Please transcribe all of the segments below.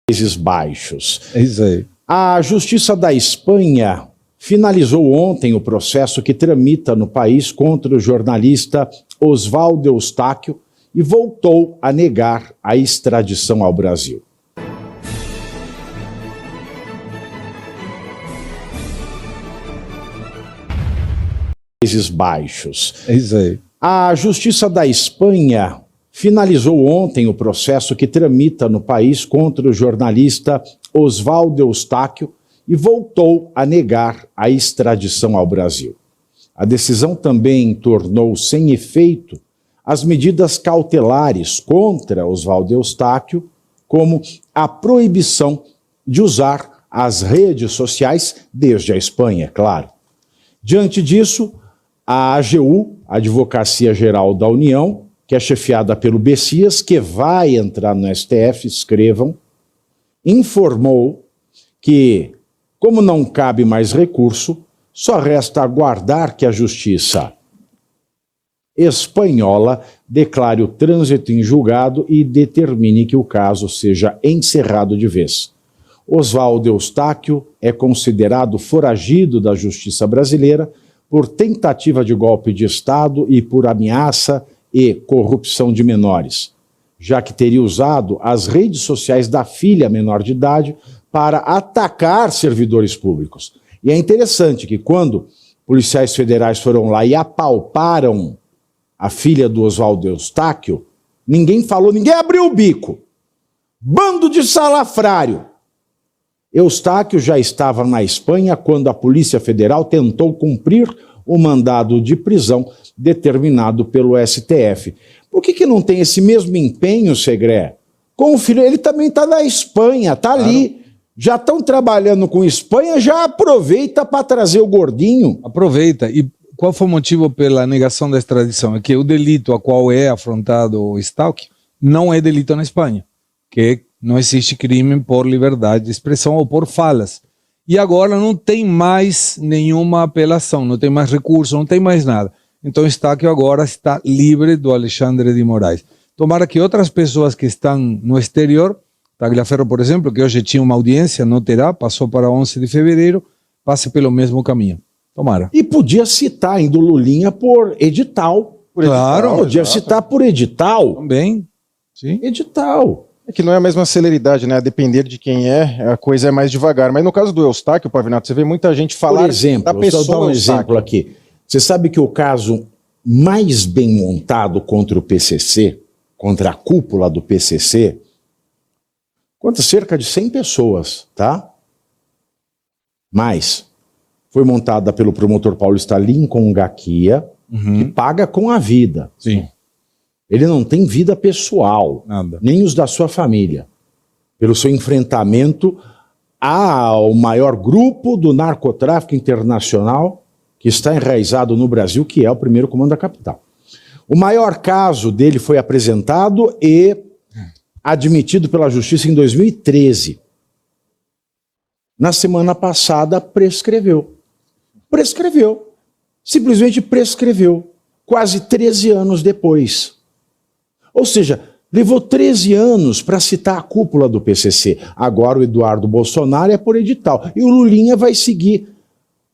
Países Baixos. É isso aí. A Justiça da Espanha finalizou ontem o processo que tramita no país contra o jornalista Oswaldo Eustáquio e voltou a negar a extradição ao Brasil. Países Baixos. É isso aí. A Justiça da Espanha finalizou ontem o processo que tramita no país contra o jornalista Oswaldo Eustáquio e voltou a negar a extradição ao Brasil. A decisão também tornou sem efeito as medidas cautelares contra Oswaldo Eustáquio, como a proibição de usar as redes sociais desde a Espanha, claro. Diante disso, a AGU, a Advocacia Geral da União, que é chefiada pelo Bessias, que vai entrar no STF, escrevam, informou que, como não cabe mais recurso, só resta aguardar que a Justiça espanhola declare o trânsito em julgado e determine que o caso seja encerrado de vez. Oswaldo Eustáquio é considerado foragido da Justiça brasileira por tentativa de golpe de Estado e por ameaça e corrupção de menores, já que teria usado as redes sociais da filha menor de idade para atacar servidores públicos. E é interessante que quando policiais federais foram lá e apalparam a filha do Oswaldo Eustáquio, ninguém falou, ninguém abriu o bico. Bando de salafrário! Eustáquio já estava na Espanha quando a Polícia Federal tentou cumprir o mandado de prisão determinado pelo STF. Por que não tem esse mesmo empenho, Segré? Com o filho, ele também está na Espanha, está ali. Já estão trabalhando com Espanha, já aproveita para trazer o gordinho. Aproveita. E qual foi o motivo pela negação da extradição? É que o delito a qual é afrontado o Eustáquio não é delito na Espanha, que não existe crime por liberdade de expressão ou por falas. E agora não tem mais nenhuma apelação, não tem mais recurso, não tem mais nada. Então Eustáquio agora está livre do Alexandre de Moraes. Tomara que outras pessoas que estão no exterior, Tagliaferro, por exemplo, que hoje tinha uma audiência, não terá, passou para 11 de fevereiro, passe pelo mesmo caminho. Tomara. E podia citar ainda o Lulinha por edital. Claro. Podia citar por edital. Também, sim. Edital. É que não é a mesma celeridade, né? A depender de quem é, a coisa é mais devagar. Mas no caso do Eustáquio, Pavinato, você vê muita gente falar por exemplo, da pessoa. Vou dar um exemplo aqui. Você sabe que o caso mais bem montado contra o PCC, contra a cúpula do PCC, conta cerca de 100 pessoas, tá? Mas foi montada pelo promotor paulista Lincoln Gaquia, que paga com a vida. Sim. Ele não tem vida pessoal, Nada. nem os da sua família, pelo seu enfrentamento ao maior grupo do narcotráfico internacional que está enraizado no Brasil, que é o primeiro comando da capital. O maior caso dele foi apresentado e admitido pela Justiça em 2013. Na semana passada, prescreveu. Prescreveu. Simplesmente prescreveu. Quase 13 anos depois. Ou seja, levou 13 anos para citar a cúpula do PCC. Agora o Eduardo Bolsonaro é por edital. E o Lulinha vai seguir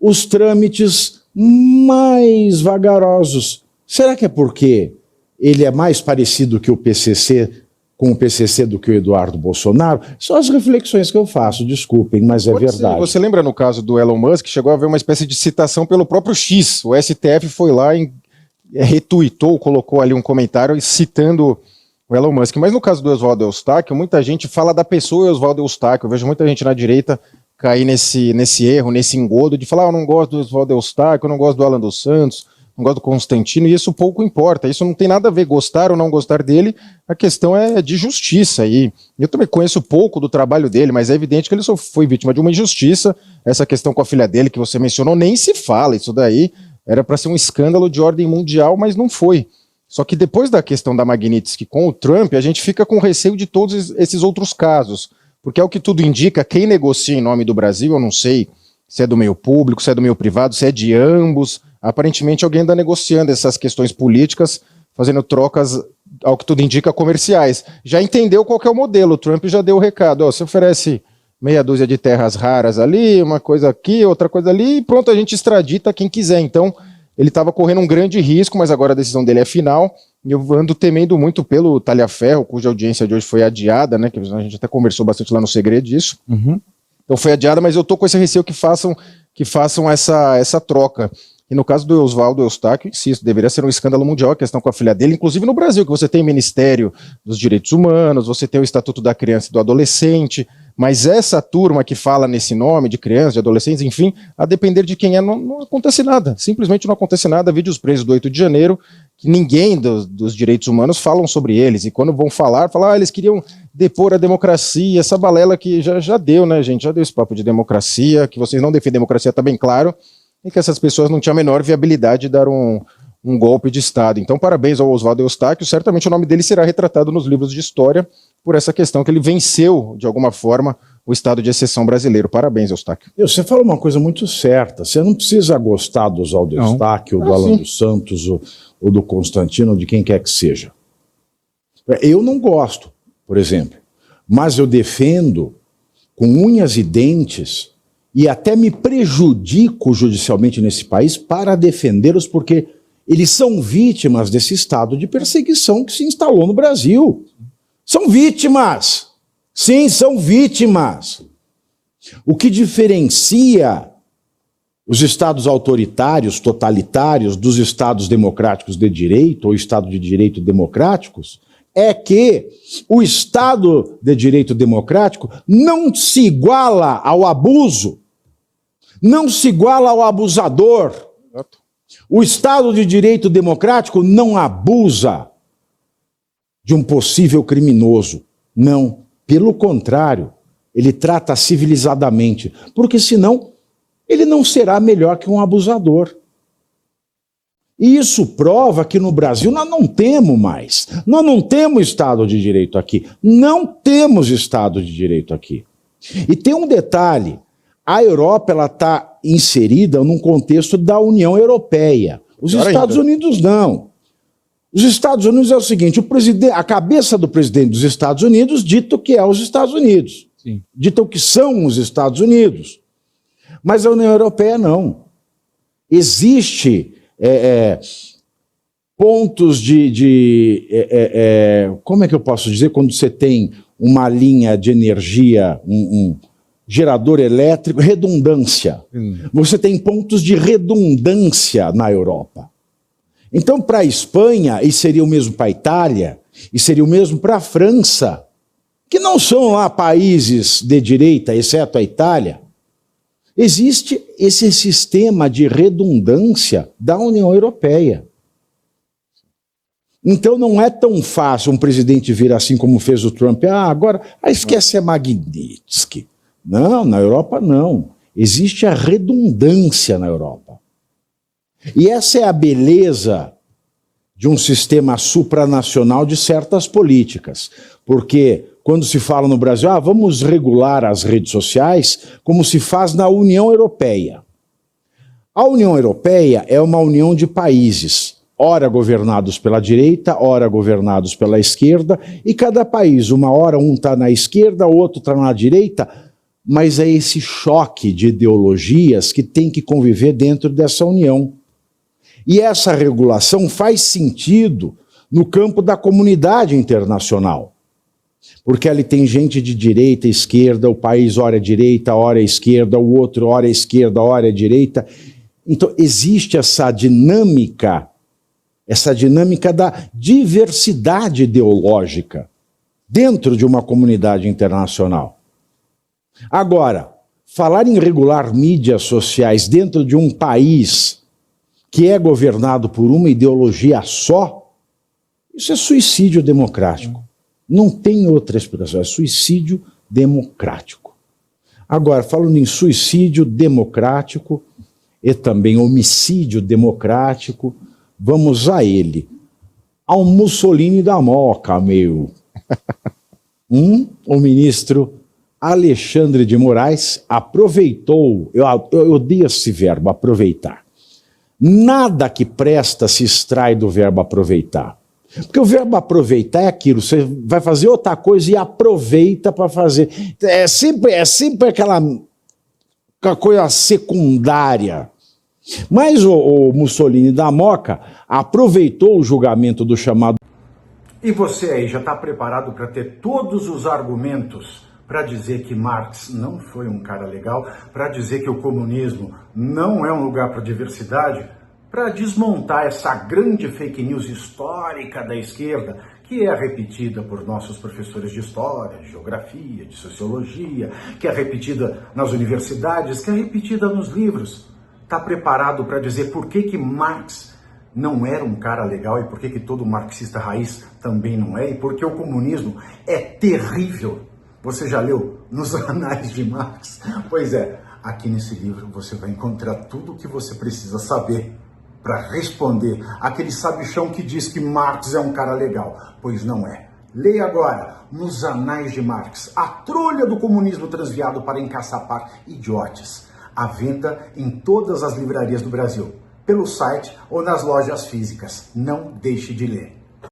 os trâmites mais vagarosos. Será que é porque ele é mais parecido que o PCC, com o PCC do que o Eduardo Bolsonaro? São as reflexões que eu faço, desculpem, mas é verdade. Você lembra no caso do Elon Musk, chegou a haver uma espécie de citação pelo próprio X. O STF foi lá e retuitou, colocou ali um comentário citando o Elon Musk. Mas no caso do Oswaldo Eustáquio, muita gente fala da pessoa Oswaldo Eustáquio. Eu vejo muita gente na direita cair nesse erro, nesse engodo de falar, eu não gosto do Oswaldo Eustáquio, eu não gosto do Alan dos Santos, não gosto do Constantino, e isso pouco importa. Isso não tem nada a ver gostar ou não gostar dele, a questão é de justiça. E eu também conheço pouco do trabalho dele, mas é evidente que ele só foi vítima de uma injustiça. Essa questão com a filha dele que você mencionou, nem se fala, isso daí era para ser um escândalo de ordem mundial, mas não foi. Só que depois da questão da Magnitsky com o Trump, a gente fica com receio de todos esses outros casos. Porque é o que tudo indica, quem negocia em nome do Brasil, eu não sei se é do meio público, se é do meio privado, se é de ambos. Aparentemente alguém anda negociando essas questões políticas, fazendo trocas ao que tudo indica, comerciais. Já entendeu qual que é o modelo, o Trump já deu o recado, ó, você oferece meia dúzia de terras raras ali, uma coisa aqui, outra coisa ali, e pronto, a gente extradita quem quiser. Então, ele estava correndo um grande risco, mas agora a decisão dele é final, e eu ando temendo muito pelo Talhaferro, cuja audiência de hoje foi adiada, né, que a gente até conversou bastante lá no Segredo disso. Então foi adiada, mas eu tô com esse receio que façam essa troca. E no caso do Oswaldo Eustáquio, insisto, deveria ser um escândalo mundial a questão com a filha dele, inclusive no Brasil, que você tem Ministério dos Direitos Humanos, você tem o Estatuto da Criança e do Adolescente, mas essa turma que fala nesse nome de crianças, de adolescentes, enfim, a depender de quem é, não acontece nada. Simplesmente não acontece nada. Vídeos presos do 8 de janeiro, que ninguém dos direitos humanos falam sobre eles. E quando vão falar, eles queriam depor a democracia, essa balela que já deu, né, gente? Já deu esse papo de democracia, que vocês não defendem democracia, tá bem claro, e que essas pessoas não tinham a menor viabilidade de dar um golpe de Estado. Então, parabéns ao Oswaldo Eustáquio. Certamente o nome dele será retratado nos livros de história por essa questão que ele venceu, de alguma forma, o estado de exceção brasileiro. Parabéns, Eustáquio. Você fala uma coisa muito certa. Você não precisa gostar do Oswaldo Eustáquio, do Alan dos Santos, ou do Constantino, ou de quem quer que seja. Eu não gosto, por exemplo, mas eu defendo com unhas e dentes e até me prejudico judicialmente nesse país para defendê-los, porque eles são vítimas desse estado de perseguição que se instalou no Brasil. São vítimas! Sim, são vítimas! O que diferencia os estados autoritários, totalitários, dos estados democráticos de direito, ou estado de direito democráticos, é que o estado de direito democrático não se iguala ao abuso, não se iguala ao abusador. O estado de direito democrático não abusa de um possível criminoso. Não, pelo contrário, ele trata civilizadamente, porque senão ele não será melhor que um abusador. E isso prova que no Brasil nós não temos mais. Nós não temos Estado de Direito aqui. Não temos Estado de Direito aqui. E tem um detalhe, a Europa está inserida num contexto da União Europeia. Os Estados Unidos não. Os Estados Unidos é o seguinte, a cabeça do presidente dos Estados Unidos dita o que é os Estados Unidos. Sim. Dita o que são os Estados Unidos. Mas a União Europeia não. Existe pontos como é que eu posso dizer, quando você tem uma linha de energia, um gerador elétrico, redundância. Você tem pontos de redundância na Europa. Então, para a Espanha, e seria o mesmo para a Itália, e seria o mesmo para a França, que não são lá países de direita, exceto a Itália, existe esse sistema de redundância da União Europeia. Então não é tão fácil um presidente vir assim como fez o Trump, agora esquece a Magnitsky. Não, na Europa não. Existe a redundância na Europa. E essa é a beleza de um sistema supranacional de certas políticas. Porque quando se fala no Brasil, vamos regular as redes sociais, como se faz na União Europeia. A União Europeia é uma união de países, ora governados pela direita, ora governados pela esquerda, e cada país, uma hora um está na esquerda, o outro está na direita, mas é esse choque de ideologias que tem que conviver dentro dessa união. E essa regulação faz sentido no campo da comunidade internacional. Porque ali tem gente de direita, esquerda, o país ora é direita, ora é esquerda, o outro ora é esquerda, ora é direita. Então existe essa dinâmica da diversidade ideológica dentro de uma comunidade internacional. Agora, falar em regular mídias sociais dentro de um país que é governado por uma ideologia só, isso é suicídio democrático. Não tem outra explicação, é suicídio democrático. Agora, falando em suicídio democrático e também homicídio democrático, vamos a ele. Ao Mussolini da Moca, meu. O ministro Alexandre de Moraes aproveitou, eu odeio esse verbo, aproveitar. Nada que presta se extrai do verbo aproveitar. Porque o verbo aproveitar é aquilo, você vai fazer outra coisa e aproveita para fazer. É sempre aquela coisa secundária. Mas o Mussolini da Moca aproveitou o julgamento do chamado. E você aí já está preparado para ter todos os argumentos para dizer que Marx não foi um cara legal, para dizer que o comunismo não é um lugar para diversidade, para desmontar essa grande fake news histórica da esquerda, que é repetida por nossos professores de história, de geografia, de sociologia, que é repetida nas universidades, que é repetida nos livros. Está preparado para dizer por que Marx não era um cara legal e por que todo marxista raiz também não é, e por que o comunismo é terrível? Você já leu nos anais de Marx? Pois é, aqui nesse livro você vai encontrar tudo o que você precisa saber para responder aquele sabichão que diz que Marx é um cara legal, pois não é. Leia agora, nos anais de Marx, a trolha do comunismo transviado para encaçapar idiotes. À venda em todas as livrarias do Brasil, pelo site ou nas lojas físicas. Não deixe de ler.